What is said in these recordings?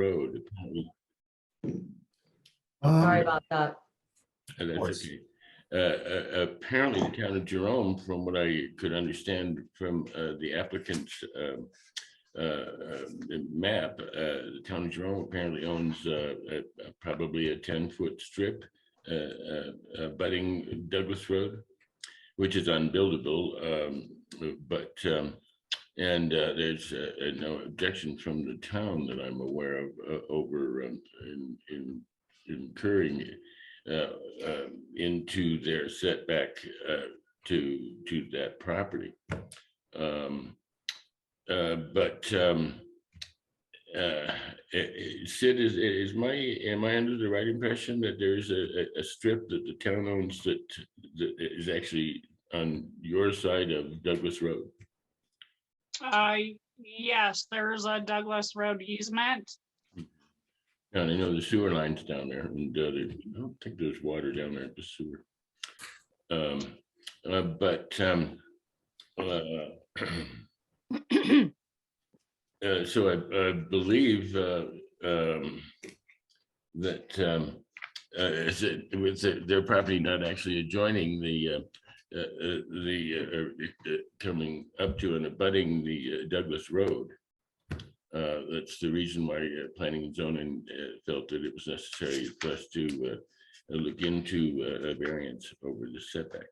Road. Apparently, Sorry about that. that's course. okay. Apparently, the town of Jerome, from what I could understand from the applicant's map, the town of Jerome apparently owns probably a 10-foot strip abutting Douglas Road, which is unbuildable, but and there's no objection from the town that I'm aware of over in incurring into their setback to that property. Sid, am I under the right impression that there is a strip that the town owns that is actually on your side of Douglas Road? Yes, there's a Douglas Road easement. And I know the sewer line's down there, and I don't think there's water down there at the sewer. So I believe that with their property not actually adjoining coming up to and abutting the Douglas Road. That's the reason why planning and zoning felt that it was necessary for us to look into a variance over the setback.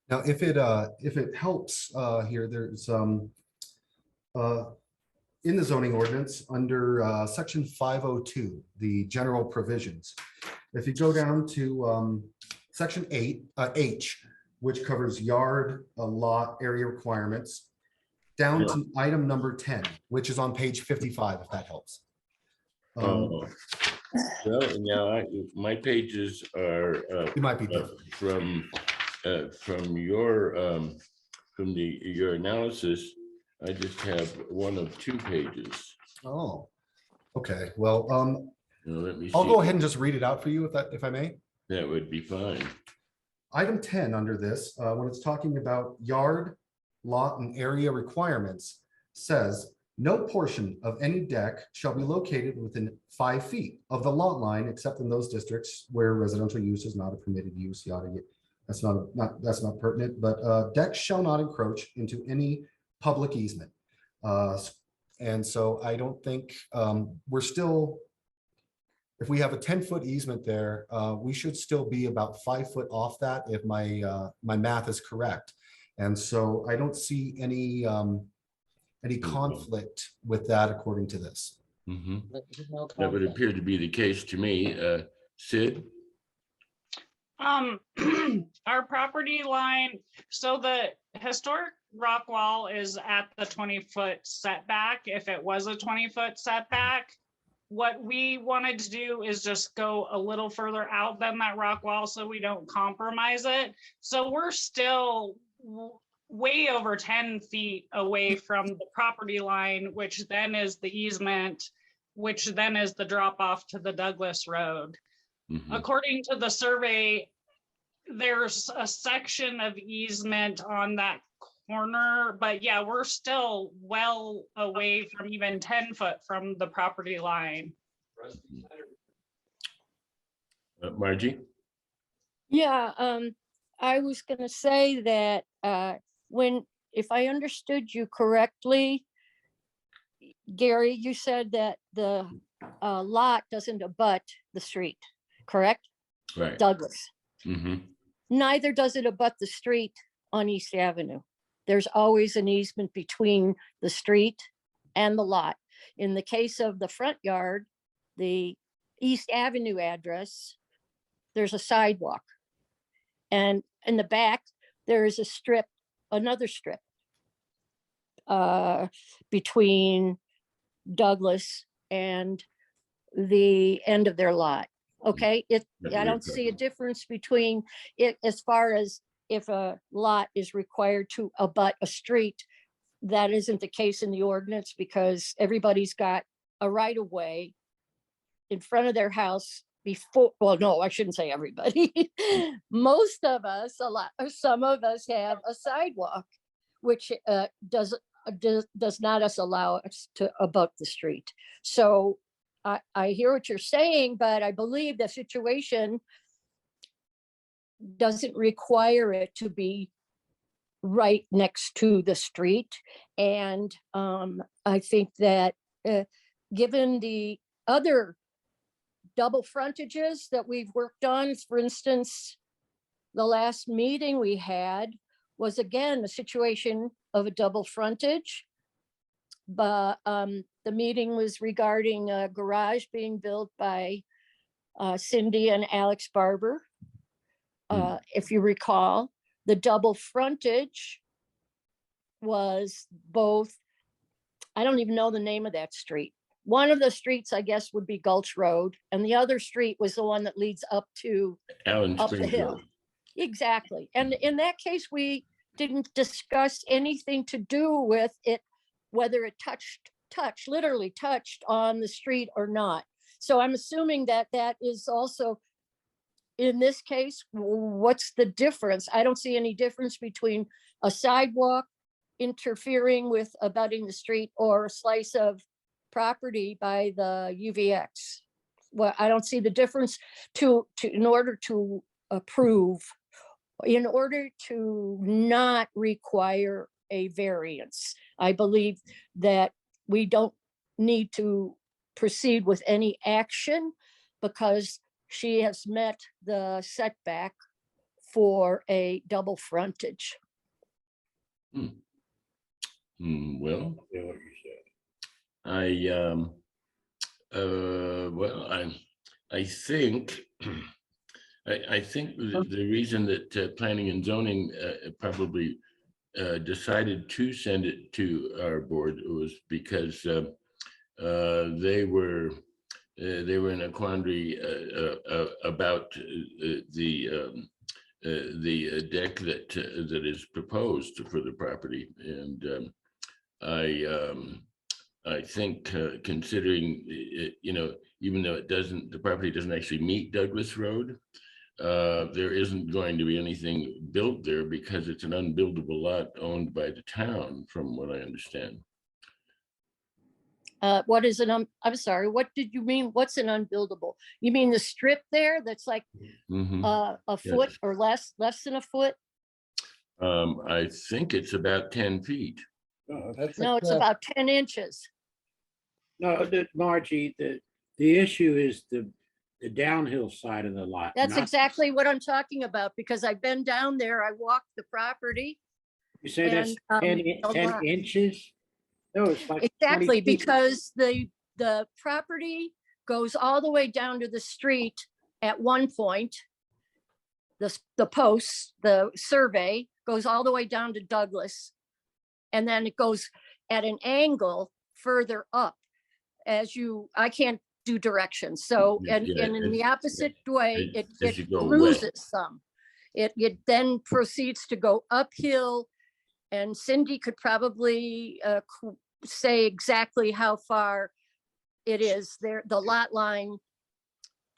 Now, if it helps here, there's in the zoning ordinance under section 502, the general provisions. If you go down to section 8, H, which covers yard, lot area requirements, down to item number 10, which is on page 55, if that helps. Well, now my pages are You might be different. from your your analysis. I just have one of 2 pages. Oh, okay. Well, Let me I'll see. go ahead and just read it out for you, if I may. That would be fine. Item 10 under this, when it's talking about yard, lot, and area requirements, says no portion of any deck shall be located within 5 feet of the lot line, except in those districts where residential use is not a permitted use. Yada. That's not pertinent. But decks shall not encroach into any public easement. And so I don't think we're still. If we have a 10-foot easement there, we should still be about 5 foot off that if my math is correct. And so I don't see any conflict with that according to this. That would appear to be the case to me. Sid? Our property line, so the historic rock wall is at the 20-foot setback. If it was a 20-foot setback, what we wanted to do is just go a little further out than that rock wall so we don't compromise it. So we're still way over 10 feet away from the property line, which then is the easement, which then is the drop off to the Douglas Road. According to the survey, there's a section of easement on that corner, but yeah, we're still well away from even 10 foot from the property line. Margie? Yeah, I was going to say that if I understood you correctly, Gary, you said that the lot doesn't abut the street, correct? Right. Douglas. Mm-hmm. Neither does it abut the street on East Avenue. There's always an easement between the street and the lot. In the case of the front yard, the East Avenue address, there's a sidewalk. And in the back, there is a strip, another strip between Douglas and the end of their lot. Okay, I don't see a difference between it as far as if a lot is required to abut a street. That isn't the case in the ordinance because everybody's got a right of way in front of their house before, well, no, I shouldn't say everybody. Most of us, some of us have a sidewalk, which does not allow us to abut the street. So I hear what you're saying, but I believe the situation doesn't require it to be right next to the street. And I think that given the other double frontages that we've worked on, for instance, the last meeting we had was again a situation of a double frontage. But the meeting was regarding a garage being built by Cindy and Alex Barber. If you recall, the double frontage was both, I don't even know the name of that street. One of the streets, I guess, would be Gulch Road, and the other street was the one that leads up Allen up the Springs hill. Road. Exactly. And in that case, we didn't discuss anything to do with it, whether it literally touched on the street or not. So I'm assuming that that is also, in this case, what's the difference? I don't see any difference between a sidewalk interfering with abutting the street or a slice of property by the UVX. Well, I don't see the difference in order to approve, in order to not require a variance. I believe that we don't need to proceed with any action because she has met the setback for a double frontage. Well, Yeah, what you said. I think I think the reason that planning and zoning probably decided to send it to our board was because they were in a quandary about the deck that is proposed for the property, and I think considering it, even though the property doesn't actually meet Douglas Road, there isn't going to be anything built there because it's an unbuildable lot owned by the town, from what I understand. What is an, I'm sorry, what did you mean? What's an unbuildable? You mean the strip there that's like Mhm. a foot or less than a foot? I think it's about 10 feet. No, that's No, it's about 10 inches. No, Margie, the issue is the downhill side of the lot. That's not- exactly what I'm talking about because I've been down there. I walked the property. You say that's and, 10 a 10 lot. inches? No, it's like 20 Exactly, feet. because the property goes all the way down to the street at one point. The posts, the survey goes all the way down to Douglas. And then it goes at an angle further up I can't do directions. So, and in the opposite way, as you it go cruises some. It then proceeds to go uphill. And Cindy could probably say exactly how far it is there, the lot line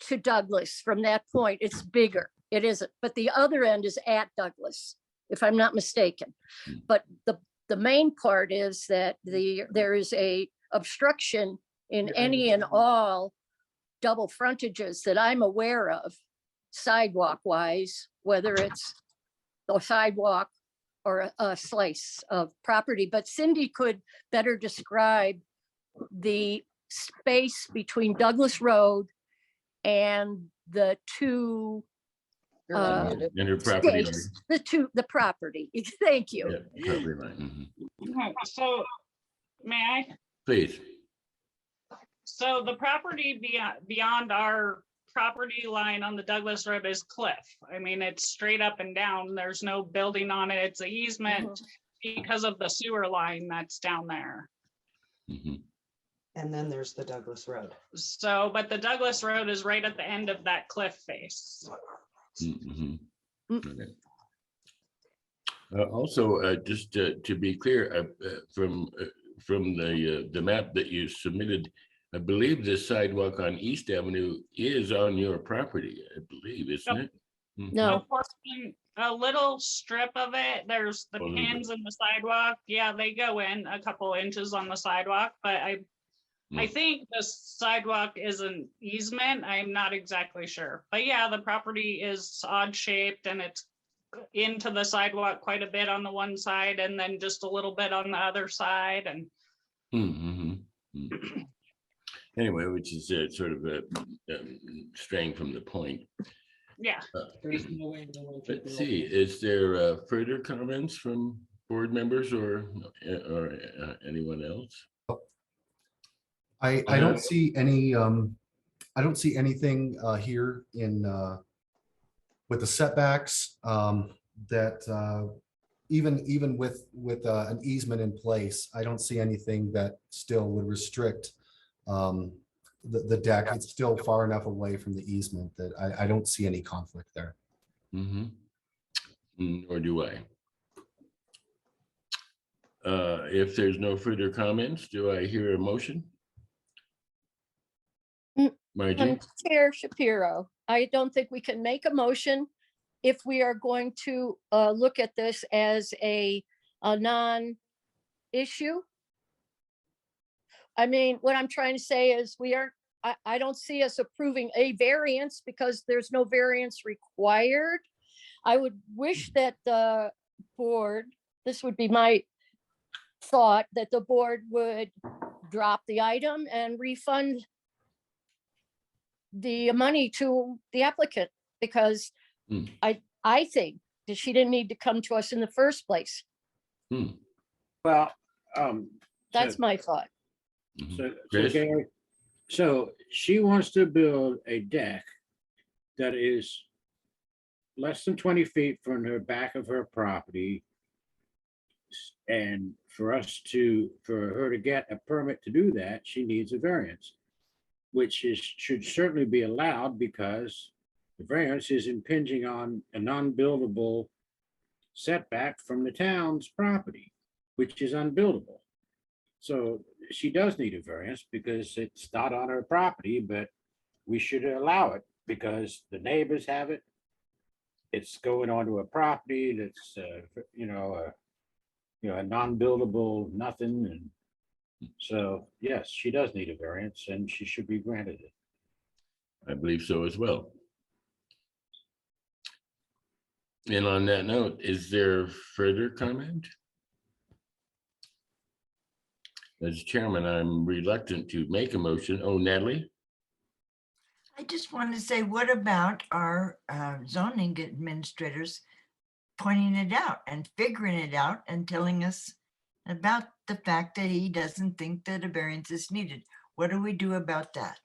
to Douglas. From that point, it's bigger. It isn't, but the other end is at Douglas, if I'm not mistaken. But the main part is that there is a obstruction in any and all double frontages that I'm aware of, sidewalk wise, whether it's the sidewalk or a slice of property. But Cindy could better describe the space between Douglas Road and the two And her property line. stakes, the property. Thank you. Yeah, property line. Mhm. So, may I? Please. So the property beyond our property line on the Douglas Road is cliff. I mean, it's straight up and down. There's no building on it. It's an easement because of the sewer line that's down there. Mhm. And then there's the Douglas Road. So, but the Douglas Road is right at the end of that cliff face. Mhm. Mm. Okay. Also, just to be clear, from the map that you submitted, I believe the sidewalk on East Avenue is on your property, I believe, isn't it? Mhm. No. A portion, a little strip of it, there's the Oh, little pins in the sidewalk. Yeah, they go in a couple inches on the sidewalk, but I Mm. think the sidewalk is an easement. I'm not exactly sure. But yeah, the property is odd shaped and it's into the sidewalk quite a bit on the one side and then just a little bit on the other side. And Anyway, which is sort of straying from the point. yeah, There's no way in the world to Let's build see, it. is there further comments from board members or anyone else? I don't see any, I don't see anything here in with the setbacks that even with an easement in place, I don't see anything that still would restrict the deck. It's still far enough away from the easement that I don't see any conflict there. Nor do I. If there's no further comments, do I hear a motion? Margie? Chair Shapiro, I don't think we can make a motion if we are going to look at this as a non-issue. I mean, what I'm trying to say is I don't see us approving a variance because there's no variance required. I would wish that the board, this would be my thought, that the board would drop the item and refund the money to the applicant, because Hmm. I think that she didn't need to come to us in the first place. Well, That's my thought. so Chris? Gary, so she wants to build a deck that is less than 20 feet from the back of her property. And for her to get a permit to do that, she needs a variance, which should certainly be allowed because the variance is impinging on a non-buildable setback from the town's property, which is unbuildable. So she does need a variance because it's not on her property, but we should allow it because the neighbors have it. It's going onto a property that's, a non-buildable nothing. And so, yes, she does need a variance and she should be granted it. I believe so as well. And on that note, is there further comment? As chairman, I'm reluctant to make a motion. Oh, Natalie? I just want to say, what about our zoning administrators pointing it out and figuring it out and telling us about the fact that he doesn't think that a variance is needed? What do we do about that?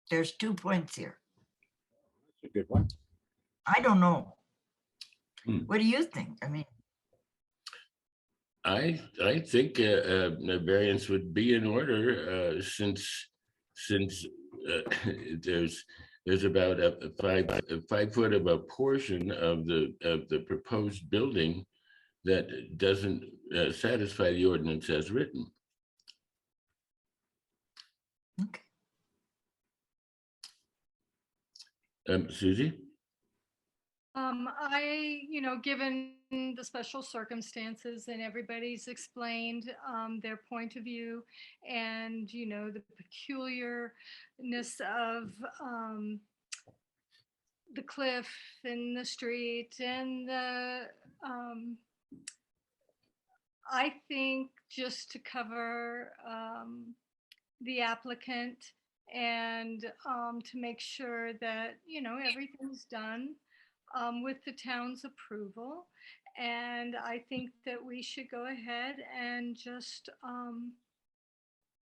There's 2 points here. That's a good one. I don't know. Hmm. What do you think? I mean, I think a variance would be in order since there's about a 5 foot of a portion of the proposed building that doesn't satisfy the ordinance as written. okay. Susie? Given the special circumstances and everybody's explained their point of view and, the peculiarness of the cliff and the street and I think just to cover the applicant and to make sure that, everything's done with the town's approval. And I think that we should go ahead and just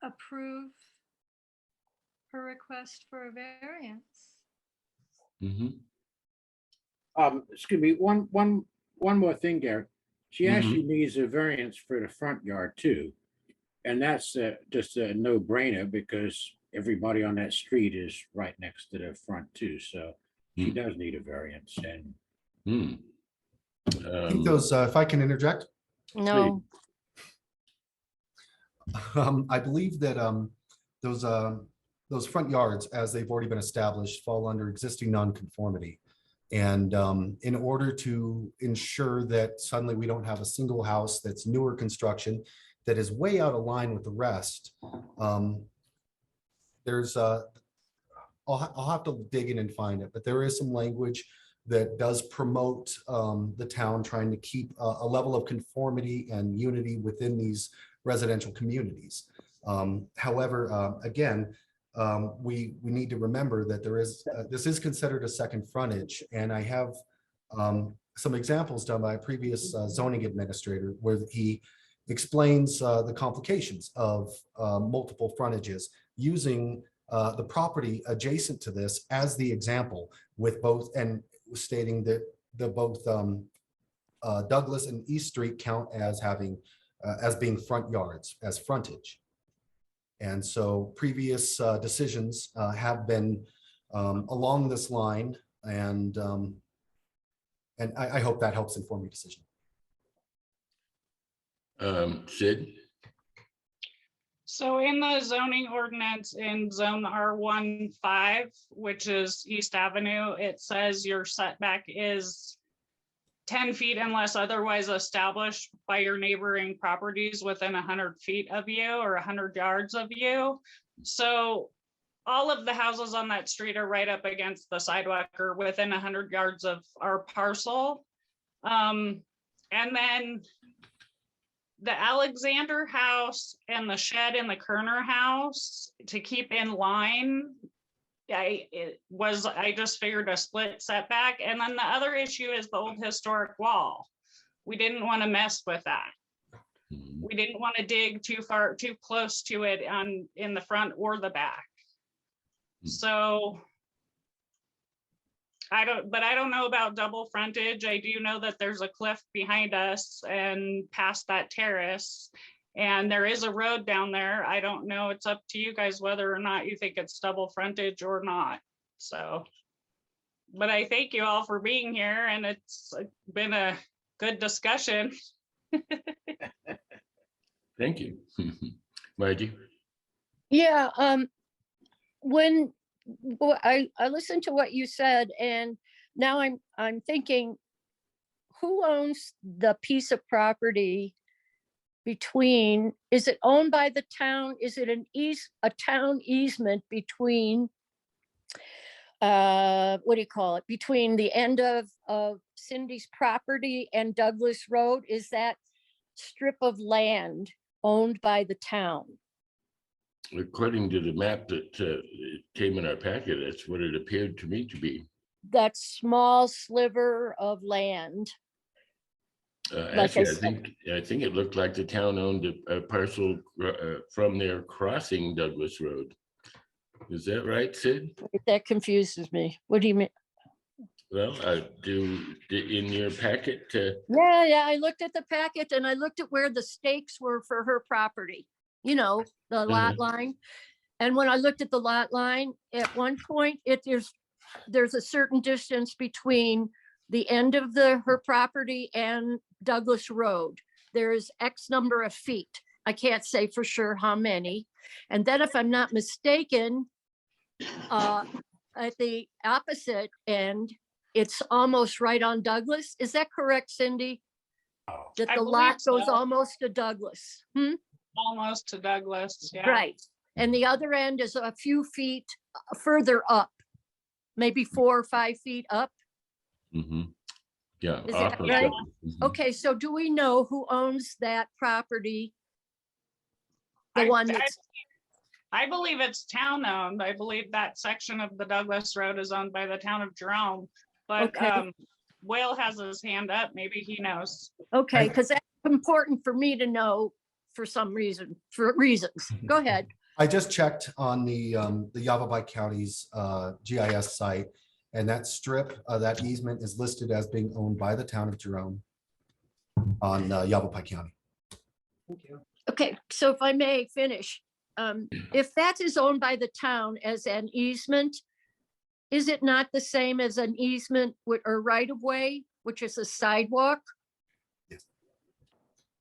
approve her request for a variance. Excuse me, one more thing, Gary. She actually needs a variance for the front yard too. And that's just a no-brainer because everybody on that street is right next to the front too. So she does need a variance. And I think those, if I can interject, No, I believe that those front yards, as they've already been established, fall under existing nonconformity. And in order to ensure that suddenly we don't have a single house that's newer construction that is way out of line with the rest. There's I'll have to dig in and find it, but there is some language that does promote the town trying to keep a level of conformity and unity within these residential communities. However, again, we need to remember that this is considered a second frontage, and I have some examples done by a previous zoning administrator where he explains the complications of multiple frontages using the property adjacent to this as the example, with both, and stating that both Douglas and East Street count as having as being front yards, as frontage. And so previous decisions have been along this line, and I hope that helps inform your decision. Sid? So in the zoning ordinance in zone R15, which is East Avenue, it says your setback is 10 feet unless otherwise established by your neighboring properties within 100 feet of you or 100 yards of you. So all of the houses on that street are right up against the sidewalk or within 100 yards of our parcel. And then the Alexander house and the shed in the Kerner house, to keep in line, I just figured a split setback. And then the other issue is the old historic wall. We didn't want to mess with that. We didn't want to dig too close to it in the front or the back. So I don't know about double frontage. I do know that there's a cliff behind us and past that terrace, and there is a road down there. I don't know. It's up to you guys whether or not you think it's double frontage or not. So, but I thank you all for being here, and it's been a good discussion. Thank you. Margie? Yeah, I listened to what you said, and now I'm thinking, who owns the piece of property between, is it owned by the town? Is it a town easement between, what do you call it? Between the end of Cindy's property and Douglas Road? Is that strip of land owned by the town? According to the map that came in our packet, that's what it appeared to me to be. That small sliver of land. Actually, I think it looked like the town owned a parcel from there crossing Douglas Road. Is that right, Sid? That confuses me. What do you mean? Well, in your packet. Yeah, I looked at the packet and I looked at where the stakes were for her property, you know, the lot line. And when I looked at the lot line, at one point, there's a certain distance between the end of her property and Douglas Road. There's X number of feet. I can't say for sure how many. And then if I'm not mistaken, at the opposite end, it's almost right on Douglas. Is that correct, Cindy? That I the believe lot goes so. almost to Douglas. Almost to Douglas, yeah. Right. And the other end is a few feet further up, maybe 4 or 5 feet up. Yeah. Is that off of right? Douglas. Okay, so do we know who owns that property? The one that's, I believe it's town owned. I believe that section of the Douglas Road is owned by the town of Jerome. But Okay. Will has his hand up. Maybe he knows. okay, because that's important for me to know for some reason, for reasons. Go ahead. I just checked on the Yavapai County's GIS site, and that strip, that easement is listed as being owned by the town of Jerome on Yavapai County. Thank you. Okay, so if I may finish, if that is owned by the town as an easement, is it not the same as an easement or right of way, which is a sidewalk?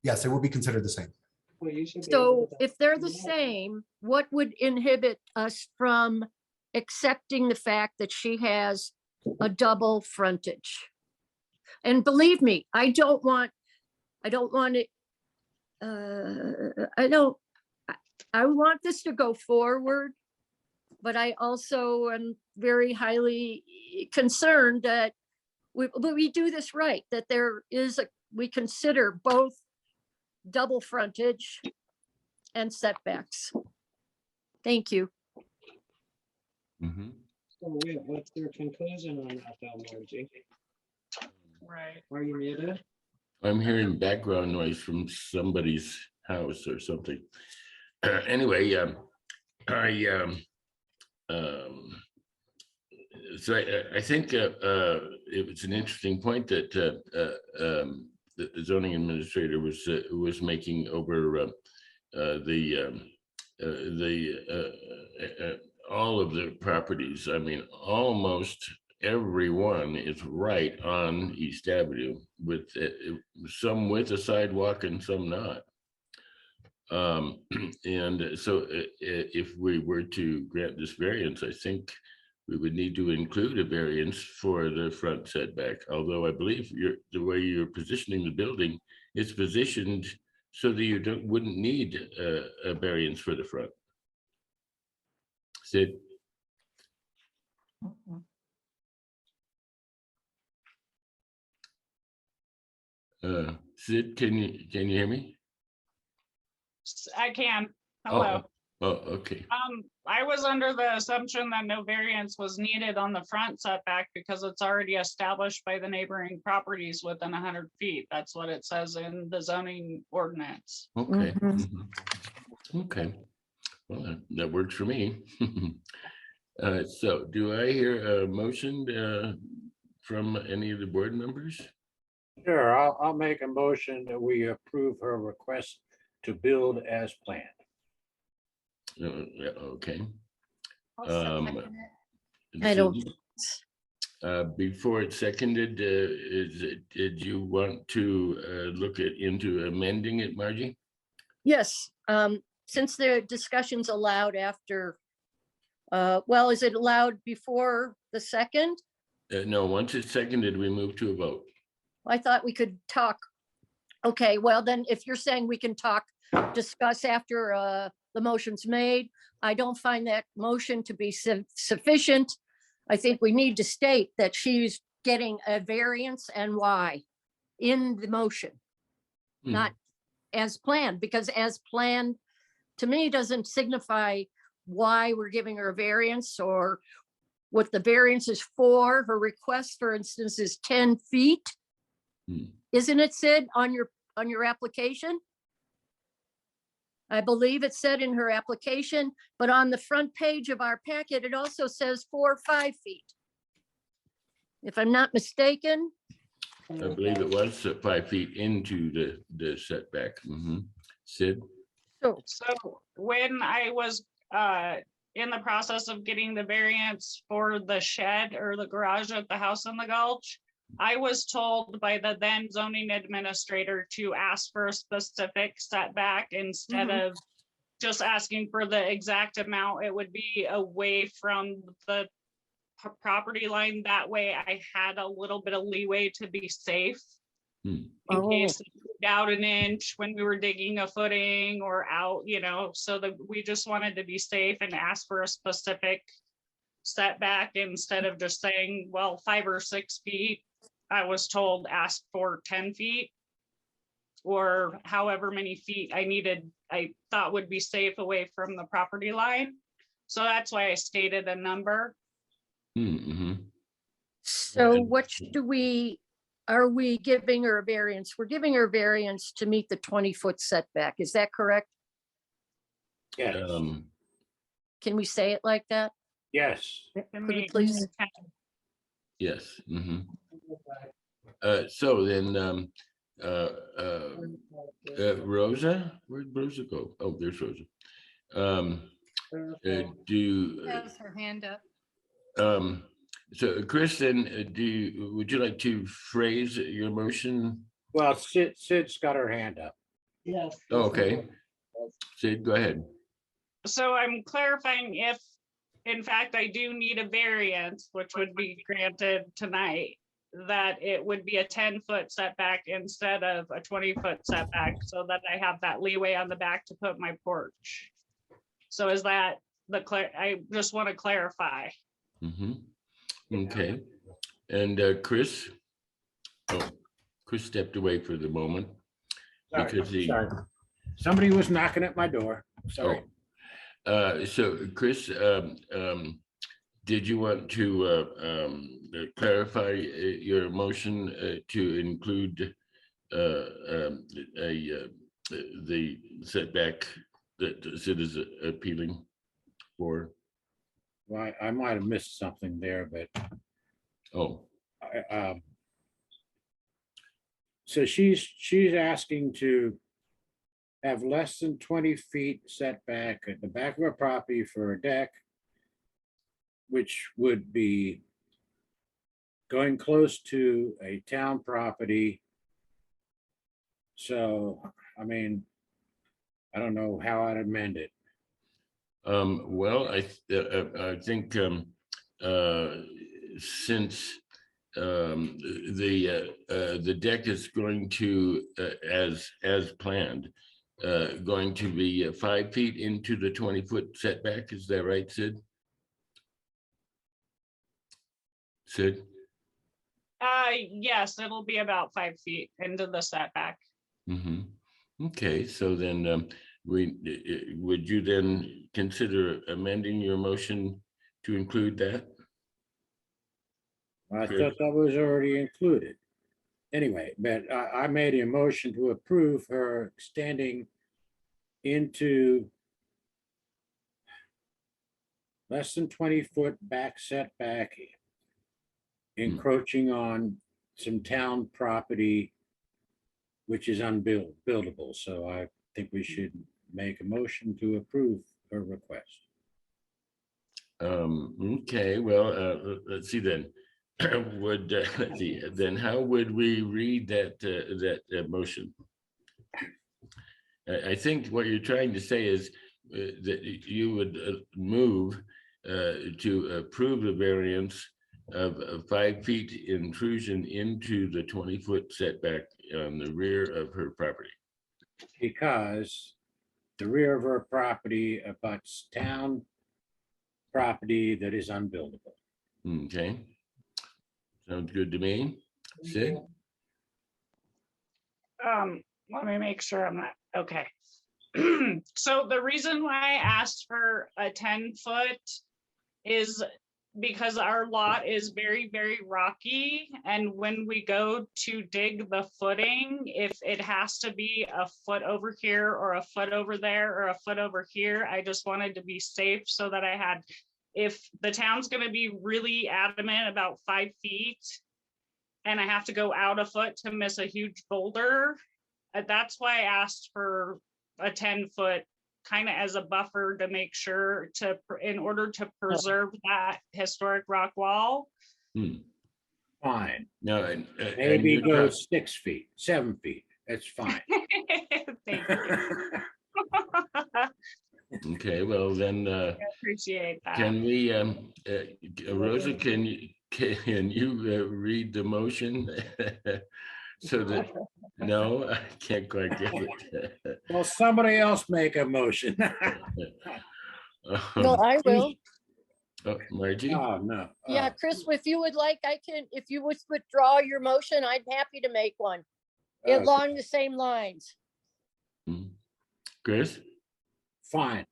Yes, it will be considered the same. Well, you should be able So to- if they're the same, what would inhibit us from accepting the fact that she has a double frontage? And believe me, I don't want it I don't, I want this to go forward, but I also am very highly concerned that we do this right, that we consider both double frontage and setbacks. Thank you. Mhm. So what's your conclusion on that, though, Margie? Right. Are you muted? I'm hearing background noise from somebody's house or something. Anyway, so I think it was an interesting point that the zoning administrator was making over all of the properties. I mean, almost everyone is right on East Avenue, with some with a sidewalk and some not. And so if we were to grant this variance, I think we would need to include a variance for the front setback, although I believe the way you're positioning the building, it's positioned so that you wouldn't need a variance for the front. Sid? Sid, can you hear me? I can. Hello. Oh, okay. I was under the assumption that no variance was needed on the front setback because it's already established by the neighboring properties within 100 feet. That's what it says in the zoning ordinance. Okay. Mhm. Okay. Well, that works for me. So do I hear a motion from any of the board members? Sure, I'll make a motion that we approve her request to build as planned. Yeah, okay. I'll Um, second it. I don't, Before it's seconded, did you want to look into amending it, Margie? yes, since the discussion's allowed after, well, is it allowed before the second? No, once it's seconded, we move to a vote. I thought we could talk. Okay, well then, if you're saying we can discuss after the motion's made, I don't find that motion to be sufficient. I think we need to state that she's getting a variance and why in the motion, Hmm. not as planned, because as planned, to me, doesn't signify why we're giving her a variance or what the variance is for. Her request, for instance, is 10 feet. Hmm. Isn't it, Sid, on your application? I believe it said in her application, but on the front page of our packet, it also says 4 or 5 feet. If I'm not mistaken. I believe it was 5 feet into the setback. Mhm. Sid? So when I was in the process of getting the variance for the shed or the garage at the house in the Gulch, I was told by the then zoning administrator to ask for a specific setback instead of just asking for the exact amount. It would be away from the property line. That way I had a little bit of leeway to be safe. In case it moved out an inch when we were digging a footing or out, so that we just wanted to be safe and ask for a specific setback instead of just saying, well, 5 or 6 feet. I was told ask for 10 feet or however many feet I thought would be safe away from the property line. So that's why I stated a number. Mm-hmm. So are we giving her a variance? We're giving her a variance to meet the 20-foot setback. Is that correct? Yes, Can we say it like that? yes. Can Could we we- please? Yes. Mm-hmm. So then, Rosa, where'd Rosa go? Oh, there's Rosa. Has her hand up. So Kristen, would you like to phrase your motion? Well, Sid's got her hand up. Yes. Oh, okay. Sid, go ahead. So I'm clarifying if, in fact, I do need a variance, which would be granted tonight. that it would be a 10-foot setback instead of a 20-foot setback, so that I have that leeway on the back to put my porch. So is that I just want to clarify. Mhm. Okay, and Chris? Oh, Chris stepped away for the moment. Sorry, Because the, sorry. Somebody was knocking at my door. Sorry. so Chris, did you want to clarify your motion to include the setback that Sid is appealing for? Well, I might have missed something there, but Oh, so she's asking to have less than 20 feet setback at the back of her property for a deck, which would be going close to a town property. So, I mean, I don't know how I'd amend it. well, I think since the deck is going to, as planned, going to be 5 feet into the 20-foot setback, is that right, Sid? Sid? Yes, it'll be about 5 feet into the setback. Mm-hmm. Okay, so then would you then consider amending your motion to include that? I Chris? thought that was already included. Anyway, but I made a motion to approve her extending into less than 20-foot back setback, encroaching on some town property, which is unbuildable. So I think we should make a motion to approve her request. Okay, well, let's see then. Would let's see, then how would we read that motion? I think what you're trying to say is that you would move to approve the variance of 5 feet intrusion into the 20-foot setback on the rear of her property. Because the rear of her property abuts town property that is unbuildable. Okay. Sounds good to me. Sid? Let me make sure I'm not, okay. So the reason why I asked for a 10-foot is because our lot is very, very rocky. And when we go to dig the footing, if it has to be a foot over here or a foot over there or a foot over here, I just wanted to be safe so that I had, if the town's gonna be really adamant about 5 feet and I have to go out a foot to miss a huge boulder, that's why I asked for a 10-foot kind of as a buffer to make sure to, in order to preserve that historic rock wall. Fine. No, and Maybe you're go not- 6 feet, 7 feet. That's fine. Thank you. Okay, well then, I appreciate that. can we, Rosa, can you read the motion? So that, no, I can't quite get it. Well, somebody else make a motion. No, I will. Margie? Oh, no. Yeah, Chris, if you would like, I can, if you would withdraw your motion, I'm happy to make one Okay. along the same lines. Chris? Fine.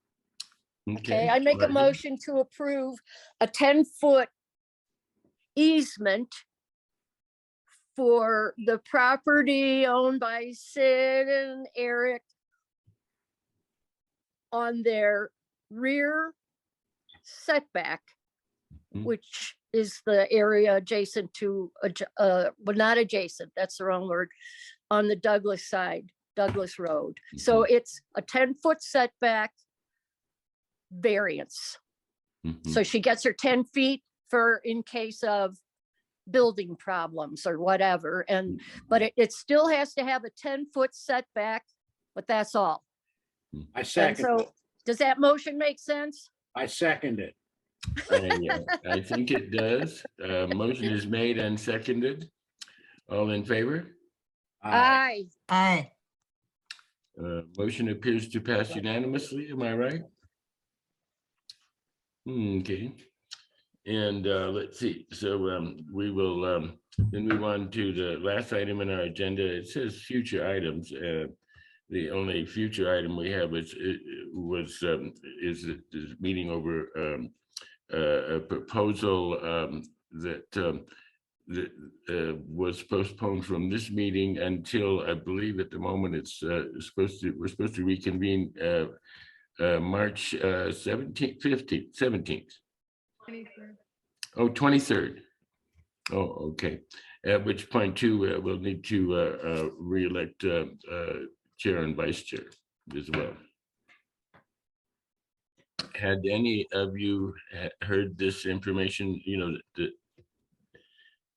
Okay, I make a Margie? motion to approve a 10-foot easement for the property owned by Sid and Eric on their rear setback, Mhm. which is the area adjacent to, well, not adjacent, that's the wrong word, on the Douglas side, Douglas Road. So it's a 10-foot setback variance. Mhm. So she gets her 10 feet for in case of building problems or whatever. And, but it still has to have a 10-foot setback, but that's all. I And second, so, does that motion make sense? I second it. I think it does. Motion is made and seconded. All in favor? Aye. Aye. Aye. Motion appears to pass unanimously. Am I right? Okay. And let's see. So we will then move on to the last item in our agenda. It says future items. The only future item we have is this meeting over a proposal that was postponed from this meeting until, I believe at the moment it's we're supposed to reconvene March 17th, 15th, 17th. 23rd. Oh, 23rd. Oh, okay. At which point too, we'll need to re-elect chair and vice chair as well. Had any of you heard this information, you know,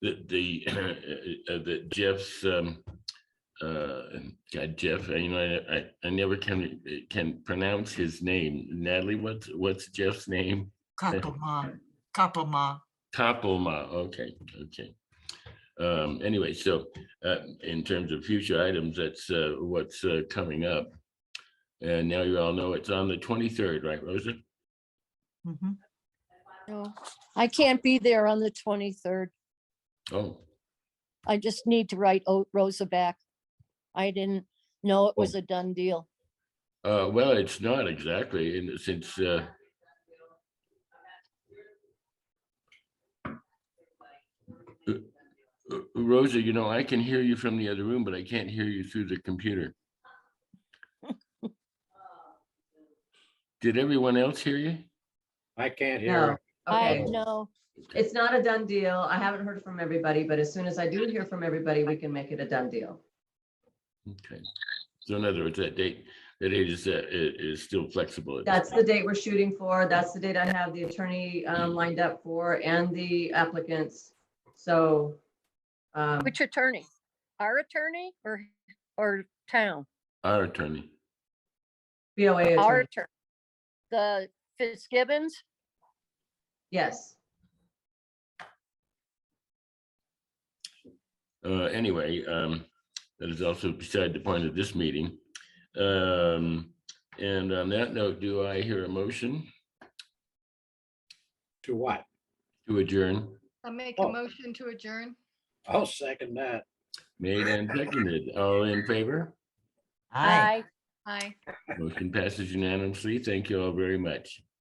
that Jeff's, God, Jeff, you know, I never can pronounce his name. Natalie, what's Jeff's name? Koppelma. Koppelma, okay. Anyway, so in terms of future items, that's what's coming up. And now you all know it's on the 23rd, right, Rosa? Mhm. No, I can't be there on the 23rd. Oh, I just need to write Rosa back. I didn't know it was a done deal. well, it's not exactly, and since Rosa, you know, I can hear you from the other room, but I can't hear you through the computer. Did everyone else hear you? I can't hear. No, her. I okay, know. it's not a done deal. I haven't heard from everybody, but as soon as I do hear from everybody, we can make it a done deal. Okay. So in other words, that date is still flexible. at this That's the point. date we're shooting for. That's the date I have the attorney lined up for and the applicants. So Which attorney? Our attorney or town? Our attorney. BOA Our attorney, attorney. The Fitzgibbons? yes. Anyway, that is also beside the point of this meeting. And on that note, do I hear a motion To what? to adjourn? I'll make Oh. a motion to adjourn. I'll second that. Made and seconded. All in favor? Aye. Aye. Motion passes unanimously. Thank you all very much.